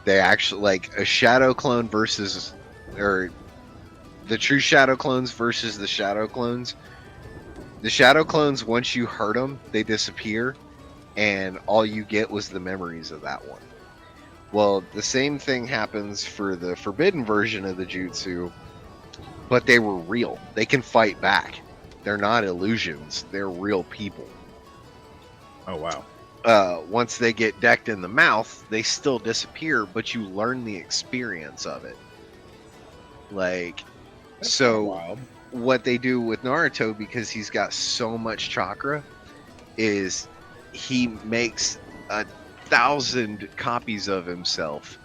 They actually, like, a shadow clone versus, or the true shadow clones versus the shadow clones. The shadow clones, once you hurt them, they disappear, and all you get was the memories of that one. Well, the same thing happens for the forbidden version of the jutsu, but they were real. They can fight back. They're not illusions. They're real people. Oh, wow. Once they get decked in the mouth, they still disappear, but you learn the experience of it. Like, That's so wild. what they do with Naruto, because he's got so much chakra, is he makes 1,000 copies of himself,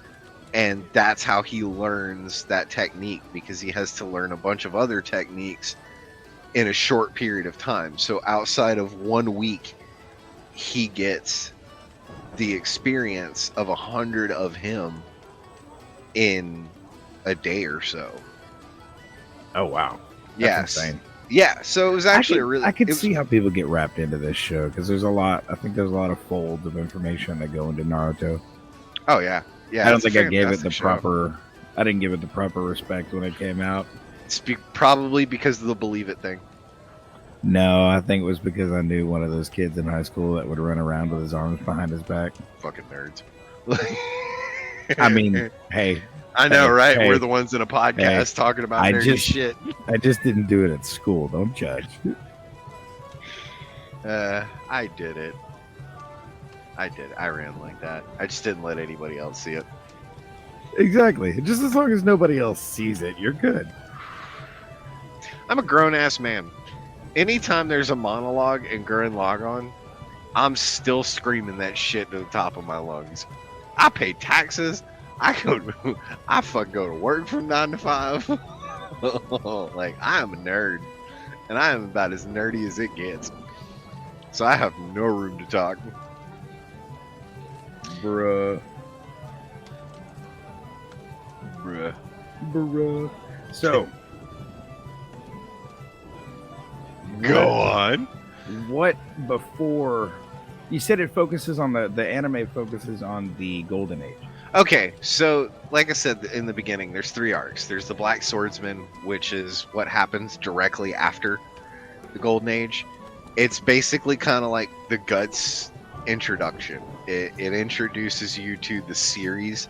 and that's how he learns that technique, because he has to learn a bunch of other techniques in a short period of time. So outside of 1 week, he gets the experience of 100 of him in a day or so. Oh, wow. That's Yes. insane. Yeah, so it was actually I could it was- see how people get wrapped into this show because there's a lot. I think there's a lot of folds of information that go into Naruto. Oh yeah, yeah. I don't it's a think I gave it the fantastic show. proper. I didn't give it the proper respect when it came out. It's probably because of the believe it thing. No, I think it was because I knew one of those kids in high school that would run around with his arms behind his back. Fucking nerds. I mean, hey, I know, hey, right? hey, We're the ones in a podcast talking about I nerdy just- shit. I just didn't do it at school. Don't judge. I did it. I ran like that. I just didn't let anybody else see it. Exactly. Just as long as nobody else sees it, you're good. I'm a grown ass man. Anytime there's a monologue in Gurren Lagann, I'm still screaming that shit to the top of my lungs. I pay taxes. I fucking go to work from 9 to 5. Like, I am a nerd, and I am about as nerdy as it gets. So I have no room to talk. Bruh. So, Go on. what before you said it focuses on the anime focuses on the golden age. Okay, so like I said in the beginning, there's 3 arcs. There's the Black Swordsman, which is what happens directly after the Golden Age. It's basically kind of like the Guts introduction. It introduces you to the series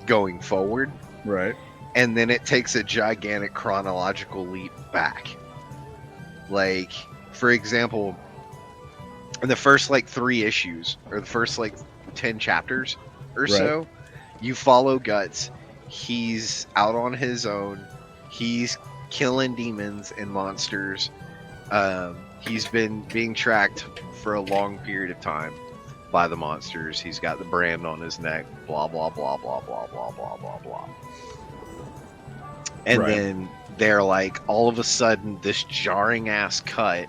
going forward, Right. and then it takes a gigantic chronological leap back. Like, for example, in the first like 3 issues, or the first like 10 chapters or so, you follow Guts. He's out on his own. He's killing demons and monsters. He's been being tracked for a long period of time by the monsters. He's got the brand on his neck. Blah blah blah blah blah blah blah blah blah. And then they're like, all of a sudden, this jarring ass cut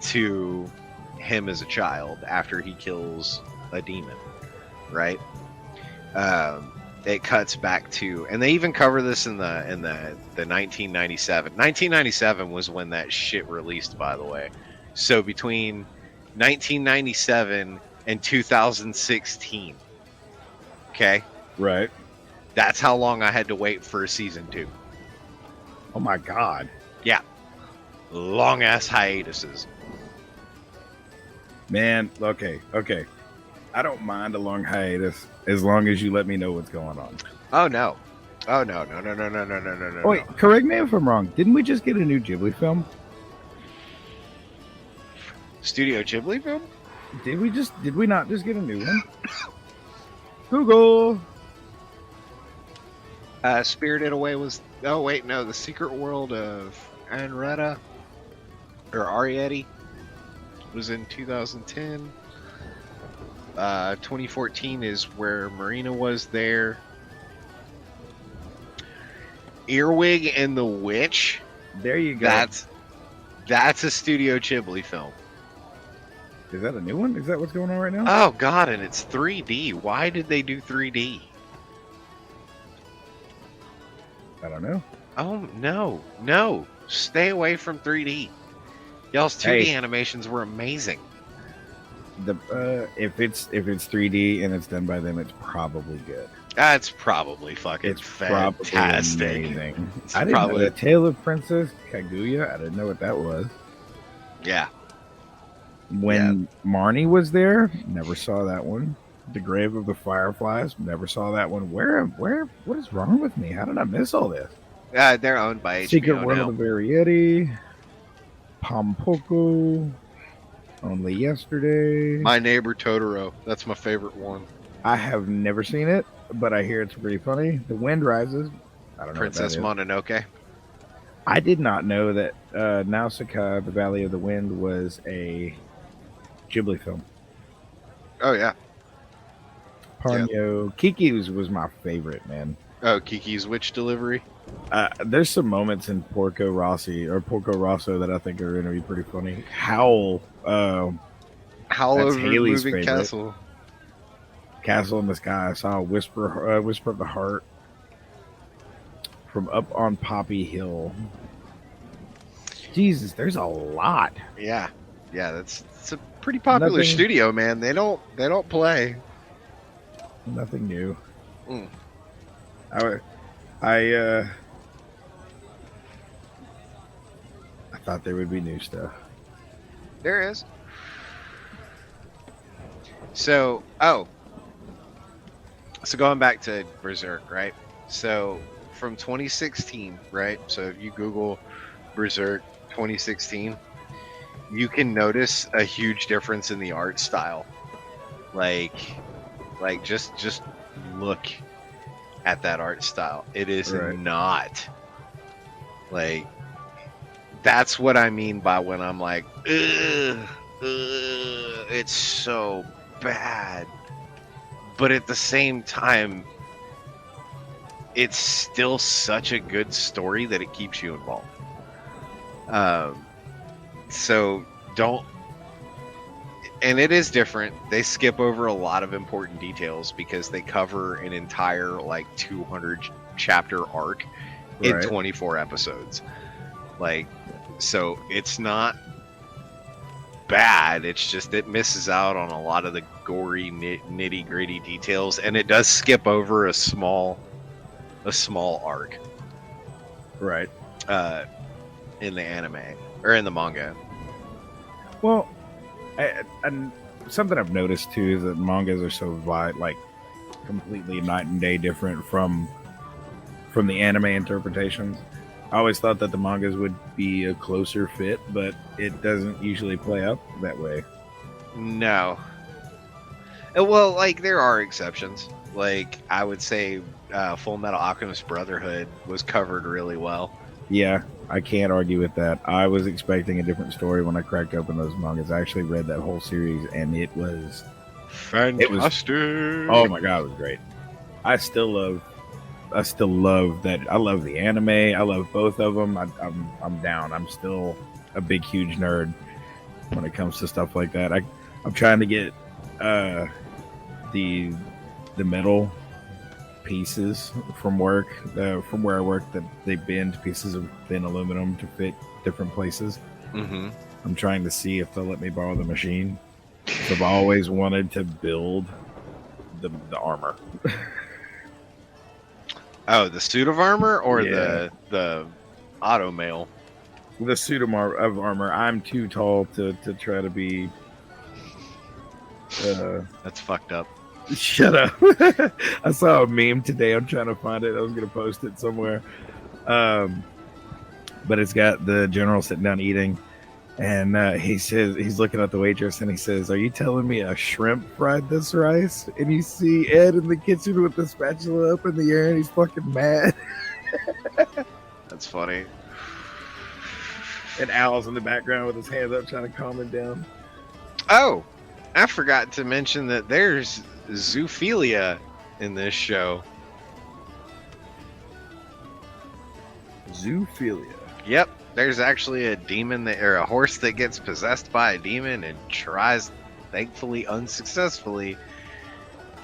to him as a child after he kills a demon, right? It cuts back to, and they even cover this in the 1997. 1997 was when that shit released, by the way. So between 1997 and 2016, okay, Right. that's how long I had to wait for season 2. Oh my God. Yeah, long ass hiatuses. Man, okay. I don't mind a long hiatus as long as you let me know what's going on. Oh no. Oh no. Oh, wait, correct me if I'm wrong. Didn't we just get a new Ghibli film? Studio Ghibli film? Did we not just get a new one? Google. Spirited Away was, oh wait, no, The Secret World of Anretta or Arrietty was in 2010. 2014 is where Marina was there. Earwig and the Witch. There you go. That's a Studio Ghibli film. Is that a new one? Is that what's going on right now? Oh god, and it's 3D. Why did they do 3D? I don't know. Oh no. Stay away from 3D. Y'all's 2D Hey. animations were amazing. If it's 3D and it's done by them, it's probably good. That's probably fucking It's probably fantastic. amazing. It's I didn't know probably- the Tale of Princess Kaguya. I didn't know what that was. Yeah. When Marnie was there, never saw that one. The Grave of the Fireflies, never saw that one. What is wrong with me? How did I miss all this? They're owned by HBO Secret World now. of the Varietti, Pompoko, Only Yesterday. My Neighbor Totoro. That's my favorite one. I have never seen it, but I hear it's pretty funny. The Wind Rises. I don't know. Princess what that is. Mononoke. I did not know that Nausicaa, The Valley of the Wind, was a Ghibli film. Oh yeah. Ponyo. Kiki's was my favorite, man. Oh, Kiki's Witch Delivery. There's some moments in Porco Rosso that I think are going to be pretty funny. Howl. Howl That's over Haley's Moving favorite. Castle. Castle in the Sky. I saw Whisper of the Heart from Up on Poppy Hill. Jesus, there's a lot. Yeah. It's a pretty popular Nothing- studio, man. They don't play. Nothing new. Mm. I thought there would be new stuff. There is. So going back to Berzerk, right? So from 2016, right? So if you Google Berzerk 2016, you can notice a huge difference in the art style. Like just look at that art style. It is Right. not like, that's what I mean by when I'm like, ugh, it's so bad. But at the same time, it's still such a good story that it keeps you involved. So don't, and it is different. They skip over a lot of important details because they cover an entire like 200 chapter arc in Right. 24 episodes. Like, so it's not bad. It's just it misses out on a lot of the gory nitty gritty details, and it does skip over a small arc Right. in the anime or in the manga. Well, and something I've noticed too is that mangas are so like completely night and day different from the anime interpretations. I always thought that the mangas would be a closer fit, but it doesn't usually play out that way. No. Well, like there are exceptions. Like I would say, Full Metal Alchemist Brotherhood was covered really well. Yeah, I can't argue with that. I was expecting a different story when I cracked open those mangas. I actually read that whole series, and it was fantastic. Oh my god, it was great. I still love that. I love the anime. I love both of them. I'm down. I'm still a big, huge nerd when it comes to stuff like that. I'm trying to get the metal pieces from work, from where I work, that they bend pieces of thin aluminum to fit different places. Mm-hmm. I'm trying to see if they'll let me borrow the machine. So I've always wanted to build the armor. Oh, the suit of armor or Yeah. the auto mail? The suit of armor. I'm too tall to try to be. That's fucked up. Shut up. I saw a meme today. I'm trying to find it. I was going to post it somewhere. But it's got the general sitting down eating. And he says, he's looking at the waitress and he says, "Are you telling me a shrimp fried this rice?" And you see Ed in the kitchen with the spatula up in the air and he's fucking mad. That's funny. And Al's in the background with his hands up trying to calm him down. Oh, I forgot to mention that there's zoophilia in this show. Zoophilia. Yep, there's actually a demon or a horse that gets possessed by a demon and tries, thankfully unsuccessfully,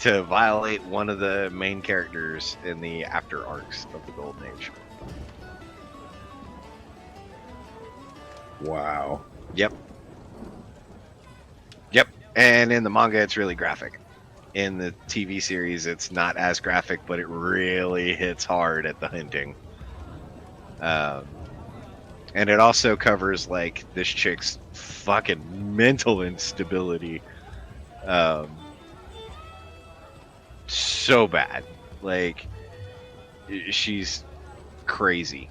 to violate one of the main characters in the after arcs of the Golden Age. Wow. Yep. And in the manga, it's really graphic. In the TV series, it's not as graphic, but it really hits hard at the hinting. And it also covers, like, this chick's fucking mental instability. So bad. Like, she's crazy.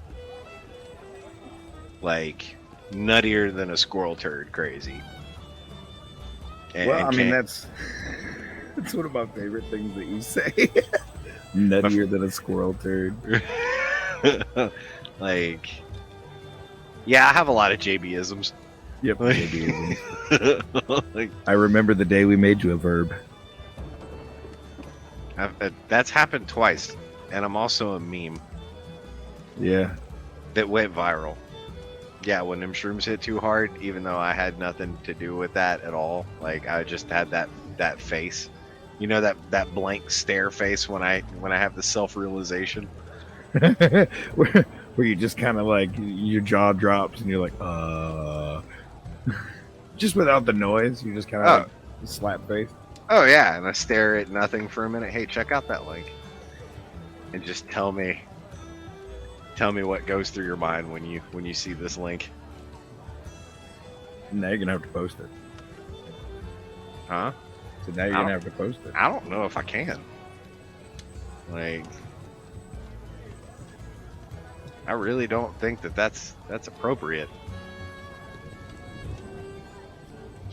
Like, nuttier than a squirrel turd crazy. Well, I mean, that's one of my favorite things that you say. Nuttier than a squirrel turd. Like, yeah, I have a lot of JB-isms. Yep, JB-isms. Like, I remember the day we made you a verb. that's happened twice, and I'm also a meme. Yeah. That went viral. Yeah, when them shrooms hit too hard, even though I had nothing to do with that at all. Like, I just had that face. You know, that blank stare face when I have the self-realization. where you just kind of like, your jaw drops and you're like, just without the noise, you just kind of like slap face. Oh yeah, and I stare at nothing for a minute. Hey, check out that link, and just tell me what goes through your mind when you see this link. Now you're gonna have to post it. Huh? So now you're gonna have to post it. I don't know if I can. Like, I really don't think that's appropriate.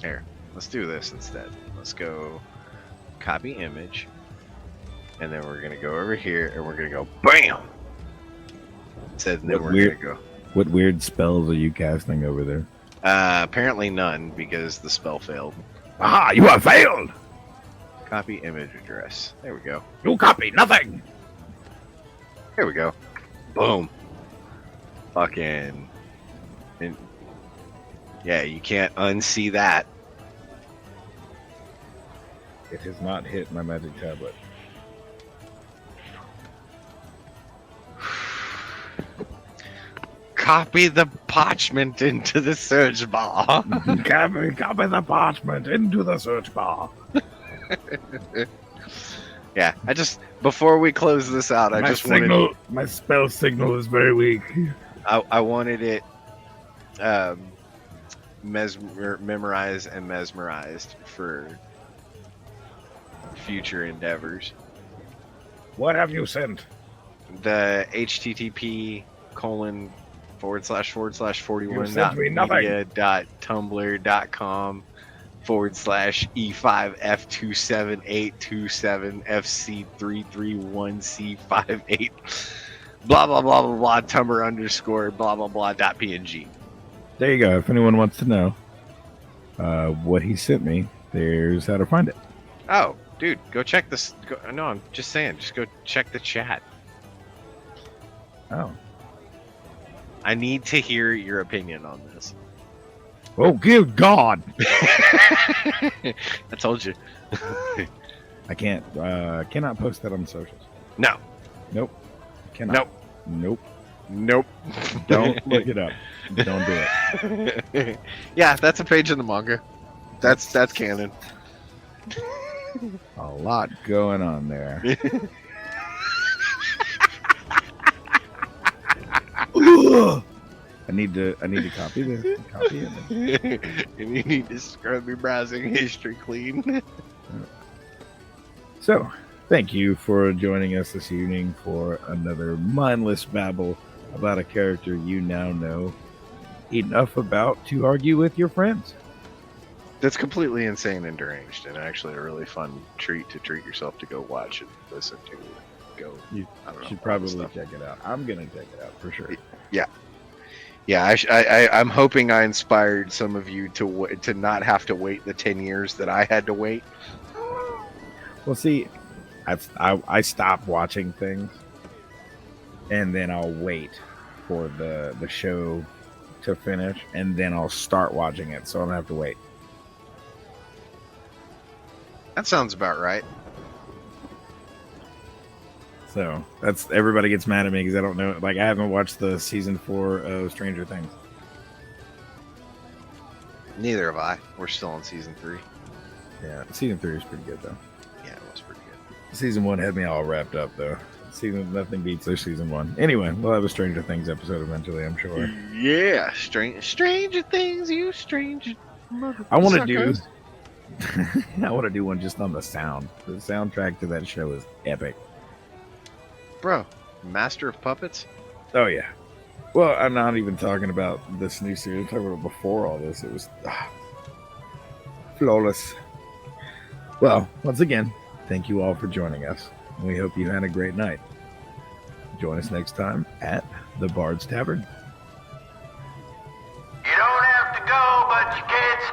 Here, let's do this instead. Let's go copy image, and then we're gonna go over here and we're gonna go BAM! And then we're gonna go. What weird spells are you casting over there? Apparently none, because the spell failed. Aha! You have failed. Copy image address. There we go. You copy nothing. Here we go. Boom. Fucking. And yeah, you can't unsee that. It has not hit my magic tablet. Copy the parchment into the search bar. Copy the parchment into the search bar. Yeah, before we close this out, My spell signal is very weak. I wanted it memorized and mesmerized for future endeavors. What have you sent? The http://41/41.media.tumblr.com/e5f2787fc331c58 blah blah blah blah blah tumblr underscore blah blah blah .png. There you go. If anyone wants to know what he sent me, there's how to find it. Oh, dude, go check this. No, I'm just saying, just go check the chat. Oh. I need to hear your opinion on this. Oh, good God. I told you. I cannot post that on socials. No. Nope. Cannot. Nope. Nope. Nope. Don't look it up. Don't do it. Yeah, that's a page in the manga. That's canon. A lot going on there. I need to copy this. Copy it. And you need to scrub your browsing history clean. So, thank you for joining us this evening for another mindless babble about a character you now know enough about to argue with your friends. That's completely insane and deranged, and actually a really fun treat to treat yourself to go watch and listen to. You should probably check it out. I'm gonna check it out for sure. Yeah. I'm hoping I inspired some of you to not have to wait the 10 years that I had to wait. Well, see, I stop watching things, and then I'll wait for the show to finish, and then I'll start watching it, so I don't have to wait. That sounds about right. So that's everybody gets mad at me because I don't know. Like, I haven't watched the season 4 of Stranger Things. Neither have I. We're still on season 3. Yeah, season 3 is pretty good though. Yeah, it was pretty good. Season 1 had me all wrapped up though. Nothing beats their season 1. Anyway, we'll have a Stranger Things episode eventually, I'm sure. Yeah, Stranger Things, you stranger. I want to do. I want to do one just on the sound. The soundtrack to that show is epic. Bro, Master of Puppets? Oh, yeah. Well, I'm not even talking about this new series. I'm talking about before all this. It was flawless. Well, once again, thank you all for joining us. We hope you had a great night. Join us next time at the Bard's Tavern. You don't have to go, but you can't